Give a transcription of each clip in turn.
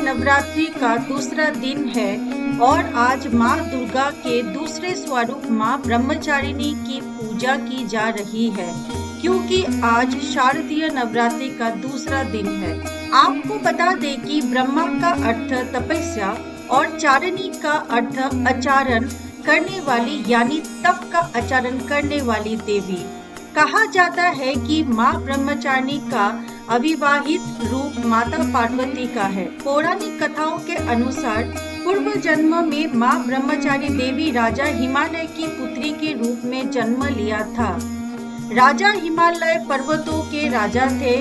नवरात्रि का दूसरा दिन है और आज माँ दुर्गा के दूसरे स्वरूप माँ ब्रह्मचारिणी की पूजा की जा रही है, क्योंकि आज शारदीय नवरात्रि का दूसरा दिन है। आपको बता दें कि ब्रह्मा का अर्थ तपस्या और चारिणी का अर्थ आचरण करने वाली यानी तप का आचरण करने वाली देवी। कहा जाता है कि माँ ब्रह्मचारिणी का अविवाहित रूप माता पार्वती का है। पौराणिक कथाओं के अनुसार पूर्व जन्म में माँ ब्रह्मचारी देवी राजा हिमालय की पुत्री के रूप में जन्म लिया था। राजा हिमालय पर्वतों के राजा थे।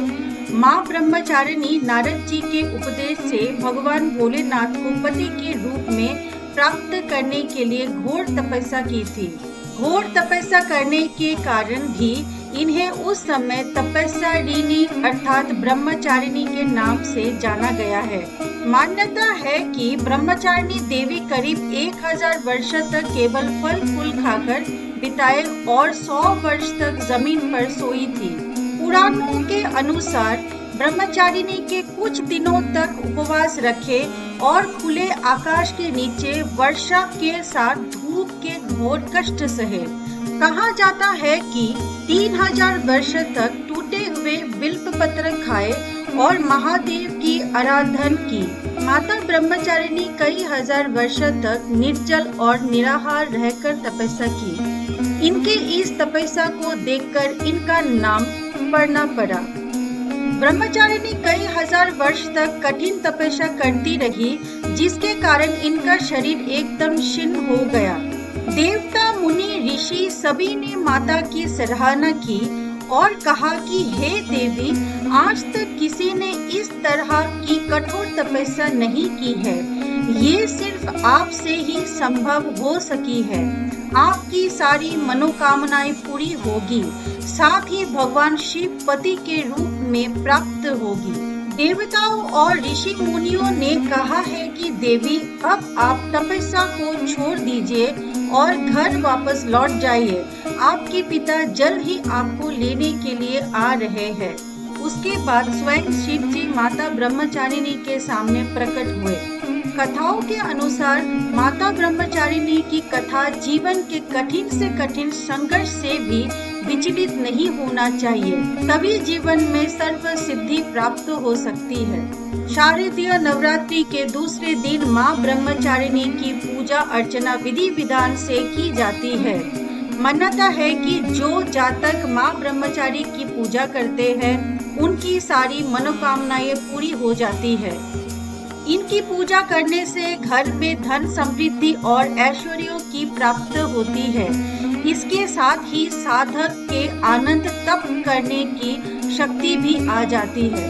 माँ ब्रह्मचारिणी नारद जी के उपदेश से भगवान भोलेनाथ को पति के रूप में प्राप्त करने के लिए घोर तपस्या की थी। घोर तपस्या करने के कारण भी इन्हें उस समय तपस्यारिणी अर्थात ब्रह्मचारिणी के नाम से जाना गया है। मान्यता है कि ब्रह्मचारिणी देवी करीब 1000 वर्ष तक केवल फल फूल खाकर बिताए और 100 वर्ष तक जमीन पर सोई थी। पुराणों के अनुसार ब्रह्मचारिणी के कुछ दिनों तक उपवास रखे और खुले आकाश के नीचे वर्षा के साथ धूप के घोर कष्ट सहे। कहा जाता है कि 3000 वर्ष तक टूटे हुए बिल्व पत्र खाए और महादेव की आराधना की। माता ब्रह्मचारिणी कई हजार वर्ष तक निर्जल और निराहार रहकर तपस्या की। इनके इस तपस्या को देखकर इनका नाम पड़ना पड़ा। ब्रह्मचारिणी कई हजार वर्ष तक कठिन तपस्या करती रही, जिसके कारण इनका शरीर एकदम क्षीण हो गया। देवता मुनि ऋषि सभी ने माता की सराहना की और कहा कि हे देवी, आज तक किसी ने इस तरह की कठोर तपस्या नहीं की है। ये सिर्फ आपसे ही संभव हो सकी है। आपकी सारी मनोकामनाएं पूरी होगी, साथ ही भगवान शिव पति के रूप में प्राप्त होगी। देवताओं और ऋषि मुनियों ने कहा है कि देवी, अब आप तपस्या को छोड़ दीजिए और घर वापस लौट जाइए। आपके पिता जल्द ही आपको लेने के लिए आ रहे हैं। उसके बाद स्वयं शिव जी माता ब्रह्मचारिणी के सामने प्रकट हुए। कथाओं के अनुसार माता ब्रह्मचारिणी की कथा जीवन के कठिन से कठिन संघर्ष से भी विचलित नहीं होना चाहिए, तभी जीवन में सर्व सिद्धि प्राप्त हो सकती है। शारदीय नवरात्रि के दूसरे दिन माँ ब्रह्मचारिणी की पूजा अर्चना विधि विधान से की जाती है। मान्यता है कि जो जातक माँ ब्रह्मचारी की पूजा करते हैं, उनकी सारी मनोकामनाएं पूरी हो जाती है। इनकी पूजा करने से घर में धन समृद्धि और ऐश्वर्यों की प्राप्ति होती है। इसके साथ ही साधक के आनंद तप करने की शक्ति भी आ जाती है।